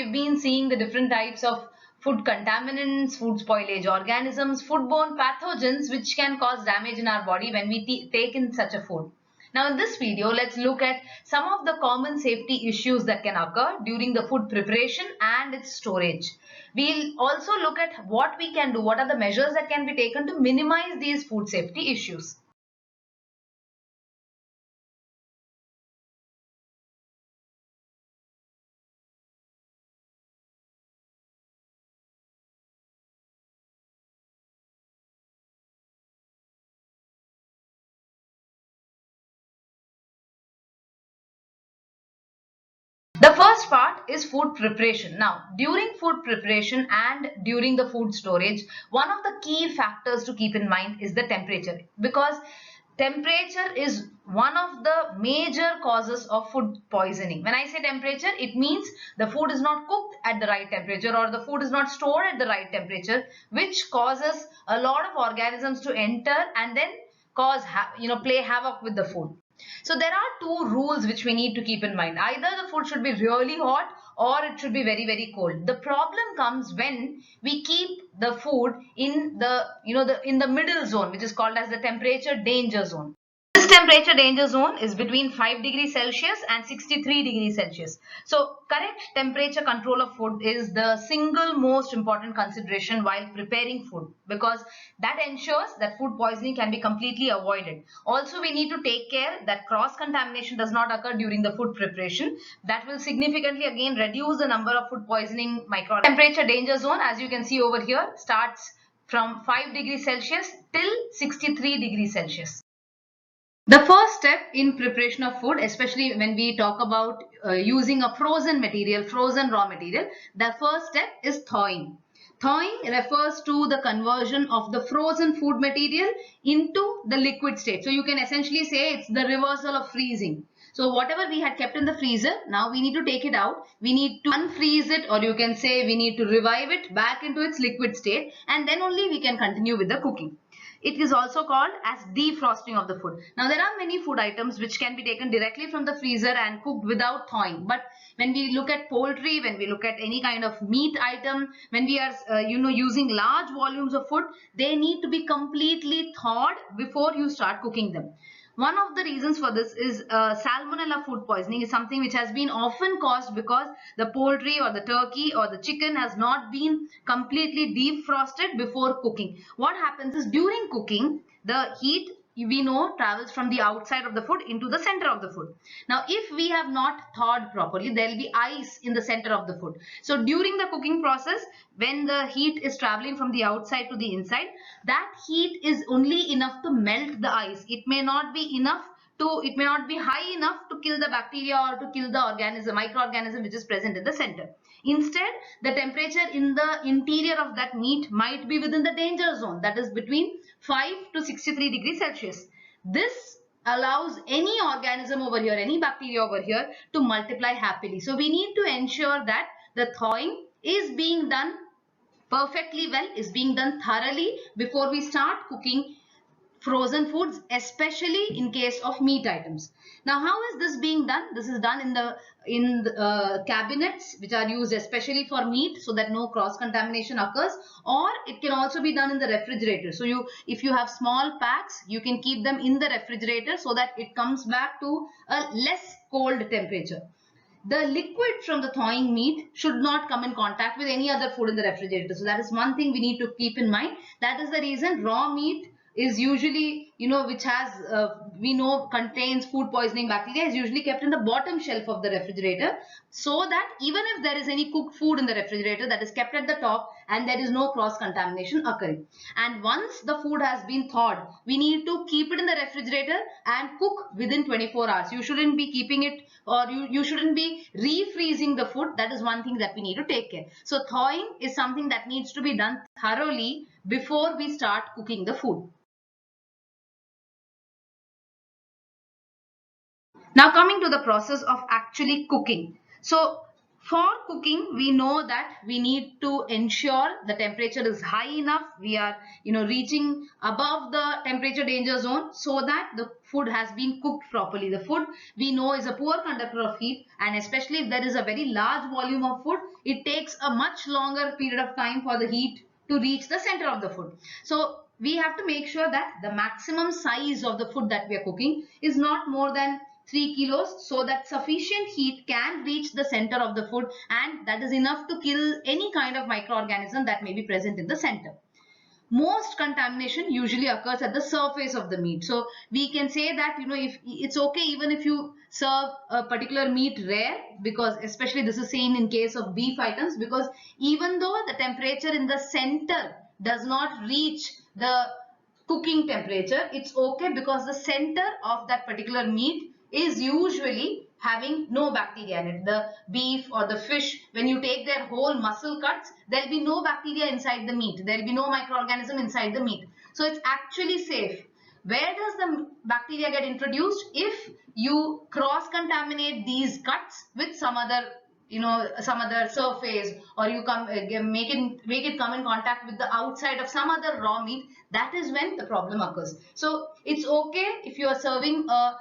we've been seeing the different types of food contaminants, food spoilage organisms, foodborne pathogens which can cause damage in our body when we take in such a food. Now in this video, let's look at some of the common safety issues that can occur during the food preparation and its storage. We'll also look at what we can do, what are the measures that can be taken to minimize these food safety issues. The first part is food preparation. Now, during food preparation and during the food storage, one of the key factors to keep in mind is the temperature, because temperature is one of the major causes of food poisoning. When I say temperature, it means the food is not cooked at the right temperature or the food is not stored at the right temperature, which causes a lot of organisms to enter and then play havoc with the food. So there are two rules which we need to keep in mind. Either the food should be really hot or it should be very, very cold. The problem comes when we keep the food in the middle zone, which is called as the temperature danger zone. This temperature danger zone is between 5 degrees Celsius and 63 degrees Celsius. So correct temperature control of food is the single most important consideration while preparing food, because that ensures that food poisoning can be completely avoided. Also, we need to take care that cross contamination does not occur during the food preparation. That will significantly again reduce the number of food poisoning microorganisms. Temperature danger zone, as you can see over here, starts from 5 degrees Celsius till 63 degrees Celsius. The first step in preparation of food, especially when we talk about using a frozen material, frozen raw material, the first step is thawing. Thawing refers to the conversion of the frozen food material into the liquid state. So you can essentially say it's the reversal of freezing. So whatever we had kept in the freezer, now we need to take it out. We need to unfreeze it, or you can say we need to revive it back into its liquid state, and then only we can continue with the cooking. It is also called as defrosting of the food. Now there are many food items which can be taken directly from the freezer and cooked without thawing. But when we look at poultry, when we look at any kind of meat item, when we are using large volumes of food, they need to be completely thawed before you start cooking them. One of the reasons for this is salmonella food poisoning is something which has been often caused because the poultry or the turkey or the chicken has not been completely defrosted before cooking. What happens is during cooking, the heat we know travels from the outside of the food into the center of the food. Now, if we have not thawed properly, there will be ice in the center of the food. So during the cooking process, when the heat is traveling from the outside to the inside, that heat is only enough to melt the ice. It may not be high enough to kill the bacteria or to kill the microorganism which is present in the center. Instead, the temperature in the interior of that meat might be within the danger zone, that is between 5 to 63 degrees Celsius. This allows any organism over here, any bacteria over here to multiply happily. So we need to ensure that the thawing is being done perfectly well, is being done thoroughly before we start cooking frozen foods, especially in case of meat items. Now, how is this being done? This is done in the cabinets which are used especially for meat, so that no cross contamination occurs, or it can also be done in the refrigerator. So if you have small packs, you can keep them in the refrigerator so that it comes back to a less cold temperature. The liquid from the thawing meat should not come in contact with any other food in the refrigerator. So that is one thing we need to keep in mind. That is the reason raw meat is usually, which has, contains food poisoning bacteria, is usually kept in the bottom shelf of the refrigerator, so that even if there is any cooked food in the refrigerator, that is kept at the top and there is no cross contamination occurring. And once the food has been thawed, we need to keep it in the refrigerator and cook within 24 hours. You shouldn't be keeping it, or you shouldn't be refreezing the food. That is one thing that we need to take care. So thawing is something that needs to be done thoroughly before we start cooking the food. Now coming to the process of actually cooking. So For cooking, we know that we need to ensure the temperature is high enough. We are, reaching above the temperature danger zone so that the food has been cooked properly. The food we know is a poor conductor of heat, and especially if there is a very large volume of food, it takes a much longer period of time for the heat to reach the center of the food. So we have to make sure that the maximum size of the food that we are cooking is not more than 3 kilos, so that sufficient heat can reach the center of the food, and that is enough to kill any kind of microorganism that may be present in the center. Most contamination usually occurs at the surface of the meat. So we can say that, if it's okay even if you serve a particular meat rare, because especially this is seen in case of beef items, because even though the temperature in the center does not reach the cooking temperature, it's okay because the center of that particular meat is usually having no bacteria in it. The beef or the fish, when you take their whole muscle cuts, there will be no bacteria inside the meat. There will be no microorganism inside the meat. So it's actually safe. Where does the bacteria get introduced? If you cross-contaminate these cuts with some other, some other surface, or you make it come in contact with the outside of some other raw meat, that is when the problem occurs. So it's okay if you are serving a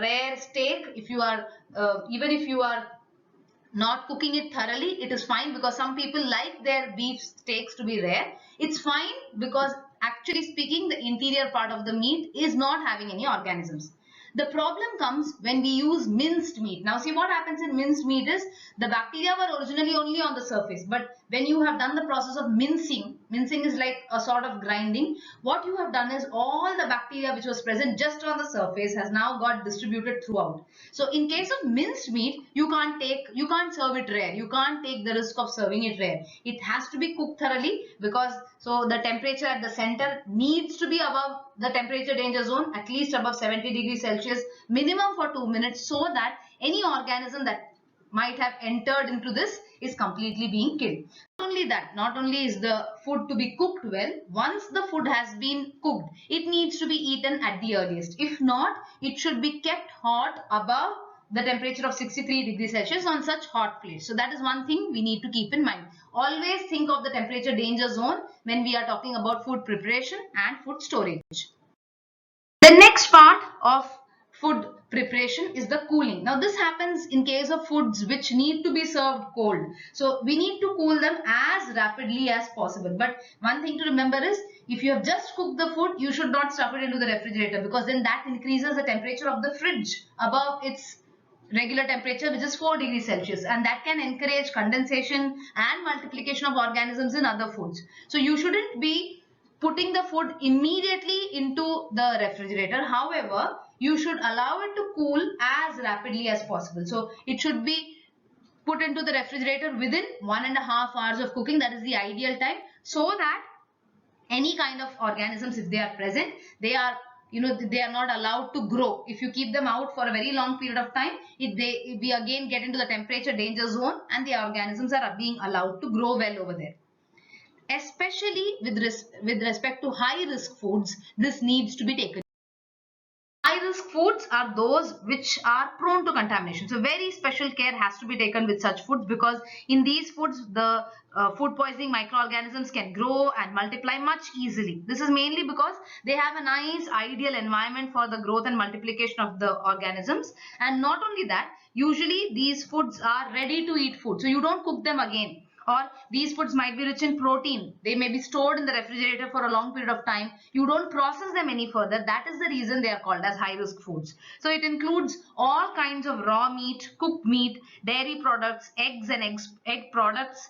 rare steak. If you are even if you are not cooking it thoroughly, it is fine, because some people like their beef steaks to be rare. It's fine because actually speaking, the interior part of the meat is not having any organisms. The problem comes when we use minced meat. Now see, what happens in minced meat is the bacteria were originally only on the surface, but when you have done the process of mincing is like a sort of grinding, what you have done is all the bacteria which was present just on the surface has now got distributed throughout. So in case of minced meat, you can't serve it rare. You can't take the risk of serving it rare. It has to be cooked thoroughly, because so the temperature at the center needs to be above the temperature danger zone, at least above 70 degrees Celsius, minimum for 2 minutes, so that any organism that might have entered into this is completely being killed. Not only is the food to be cooked well, once the food has been cooked, it needs to be eaten at the earliest. If not, it should be kept hot above the temperature of 63 degrees Celsius on such hot plates. So that is one thing we need to keep in mind. Always think of the temperature danger zone when we are talking about food preparation and food storage. The next part of food preparation is the cooling. Now this happens in case of foods which need to be served cold. So we need to cool them as rapidly as possible. But one thing to remember is, if you have just cooked the food, you should not stuff it into the refrigerator, because then that increases the temperature of the fridge above its regular temperature, which is 4 degrees Celsius, and that can encourage condensation and multiplication of organisms in other foods. So you shouldn't be putting the food immediately into the refrigerator. However, you should allow it to cool as rapidly as possible. So it should be put into the refrigerator within 1.5 hours of cooking. That is the ideal time, so that any kind of organisms, if they are present, they are they are not allowed to grow. If you keep them out for a very long period of time, we again get into the temperature danger zone, and the organisms are being allowed to grow well over there. Especially with respect to high risk foods, this needs to be taken. High risk foods are those which are prone to contamination. So very special care has to be taken with such foods, because in these foods the food poisoning microorganisms can grow and multiply much easily. This is mainly because they have a nice ideal environment for the growth and multiplication of the organisms. And not only that, usually these foods are ready to eat food, so you don't cook them again. Or these foods might be rich in protein. They may be stored in the refrigerator for a long period of time. You don't process them any further. That is the reason they are called as high risk foods. So it includes all kinds of raw meat, cooked meat, dairy products, eggs and egg products,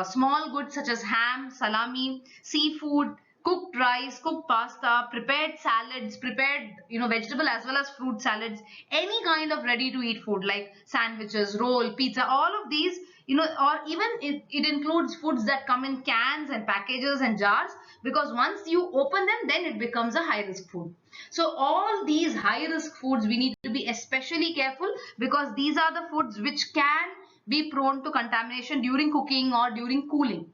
small goods such as ham, salami, seafood, cooked rice, cooked pasta, prepared salads, prepared vegetable as well as fruit salads, any kind of ready to eat food like sandwiches, roll, pizza, all of these, or even it includes foods that come in cans and packages and jars, because once you open them, then it becomes a high risk food. So all these high risk foods we need to be especially careful, because these are the foods which can be prone to contamination during cooking or during cooling.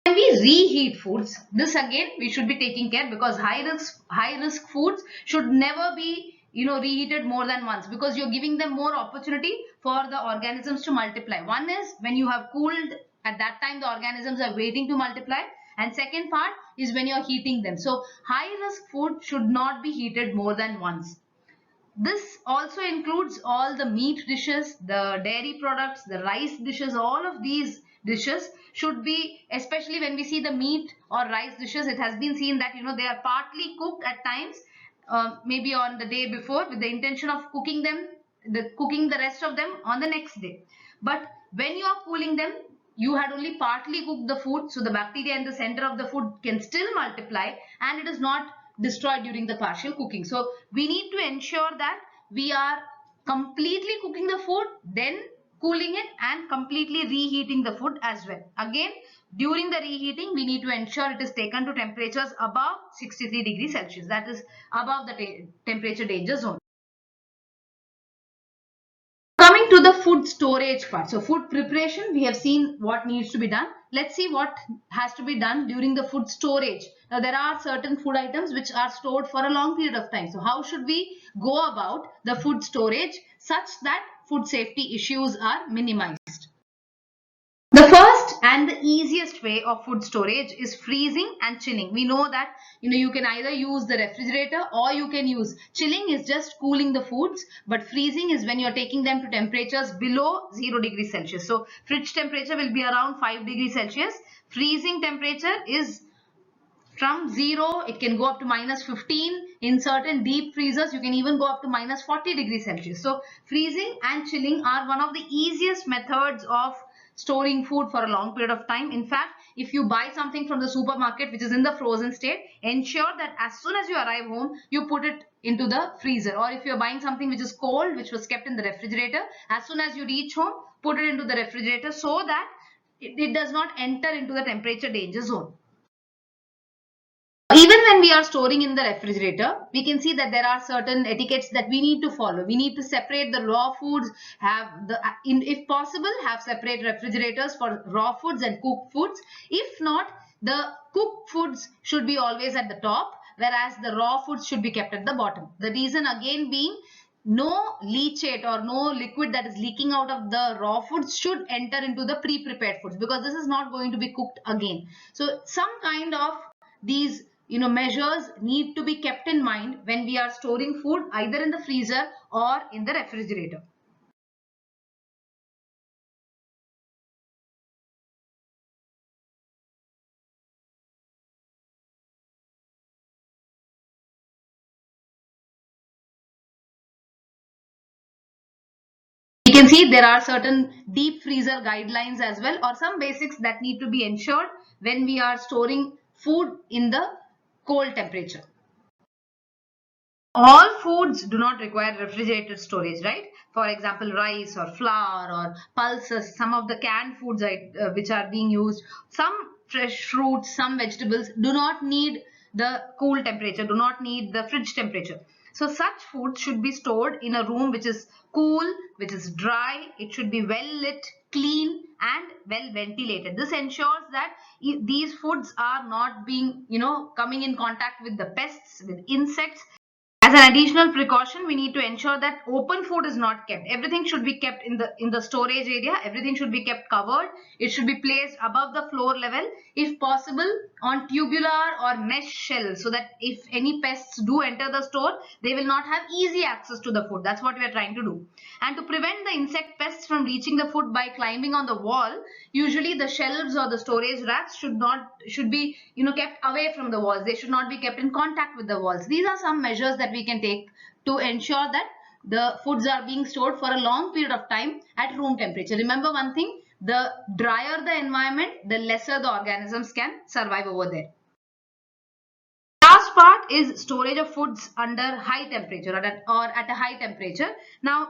When we reheat foods, this again we should be taking care, because high risk foods should never be reheated more than once, because you're giving them more opportunity for the organisms to multiply. One is when you have cooled, at that time the organisms are waiting to multiply, and second part is when you're heating them. So high risk food should not be heated more than once. This also includes all the meat dishes, the dairy products, the rice dishes. All of these dishes should be, especially when we see the meat or rice dishes, it has been seen that they are partly cooked at times, maybe on the day before, with the intention of cooking the rest of them on the next day. But when you are cooling them, you had only partly cooked the food, so the bacteria in the center of the food can still multiply, and it is not destroyed during the partial cooking. So we need to ensure that we are completely cooking the food, then cooling it, and completely reheating the food as well. Again, during the reheating, we need to ensure it is taken to temperatures above 63 degrees Celsius. That is above the temperature danger zone. Coming to the food storage part. So food preparation, we have seen what needs to be done. Let's see what has to be done during the food storage. Now there are certain food items which are stored for a long period of time. So how should we go about the food storage such that food safety issues are minimized? The first and the easiest way of food storage is freezing and chilling. We know that you can either use the refrigerator or you can use chilling, is just cooling the foods, but freezing is when you're taking them to temperatures below 0 degrees Celsius. So fridge temperature will be around 5 degrees Celsius. Freezing temperature is from 0, it can go up to -15. In certain deep freezers, you can even go up to -40 degrees Celsius. So freezing and chilling are one of the easiest methods of storing food for a long period of time. In fact, if you buy something from the supermarket which is in the frozen state, ensure that as soon as you arrive home, you put it into the freezer. Or if you're buying something which is cold, which was kept in the refrigerator, as soon as you reach home, put it into the refrigerator so that it does not enter into the temperature danger zone. Even when we are storing in the refrigerator, we can see that there are certain etiquettes that we need to follow. We need to separate the raw foods, if possible, have separate refrigerators for raw foods and cooked foods. If not, the cooked foods should be always at the top, whereas the raw foods should be kept at the bottom. The reason again being, no leachate or no liquid that is leaking out of the raw foods should enter into the pre-prepared foods, because this is not going to be cooked again. So some kind of these measures need to be kept in mind when we are storing food either in the freezer or in the refrigerator. We can see there are certain deep freezer guidelines as well, or some basics that need to be ensured when we are storing food in the cold temperature. All foods do not require refrigerated storage, right? For example, rice or flour or pulses, some of the canned foods which are being used, some fresh fruits, some vegetables do not need the cool temperature, do not need the fridge temperature. So such food should be stored in a room which is cool, which is dry. It should be well lit, clean, and well ventilated. This ensures that these foods are not being, coming in contact with the pests, with insects. As an additional precaution, we need to ensure that open food is not kept. Everything should be kept in the storage area. Everything should be kept covered. It should be placed above the floor level, if possible on tubular or mesh shelves, so that if any pests do enter the store, they will not have easy access to the food. That's what we are trying to do. And to prevent the insect pests from reaching the food by climbing on the wall, usually the shelves or the storage racks should be kept away from the walls. They should not be kept in contact with the walls. These are some measures that we can take to ensure that the foods are being stored for a long period of time at room temperature. Remember one thing, the drier the environment, the lesser the organisms can survive over there. Last part is storage of foods under high temperature or at a high temperature. Now,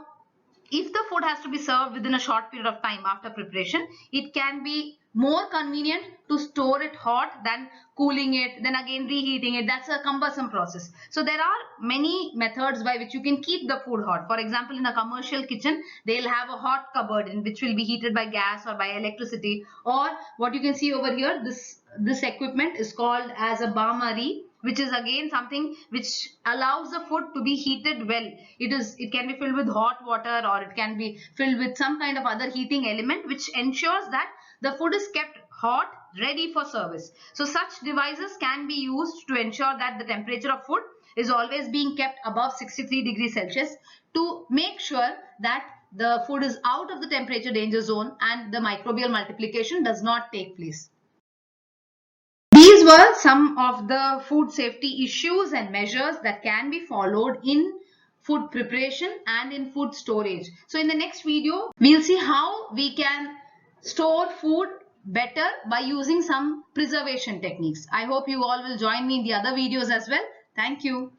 if the food has to be served within a short period of time after preparation, it can be more convenient to store it hot than cooling it, then again reheating it. That's a cumbersome process. So there are many methods by which you can keep the food hot. For example, in a commercial kitchen, they'll have a hot cupboard in which will be heated by gas or by electricity. Or what you can see over here, this equipment is called as a bain marie. which is again something which allows the food to be heated well. It can be filled with hot water, or it can be filled with some kind of other heating element which ensures that the food is kept hot, ready for service. So such devices can be used to ensure that the temperature of food is always being kept above 63 degrees Celsius, to make sure that the food is out of the temperature danger zone and the microbial multiplication does not take place. These were some of the food safety issues and measures that can be followed in food preparation and in food storage. So in the next video, we'll see how we can store food better by using some preservation techniques. I hope you all will join me in the other videos as well. Thank you.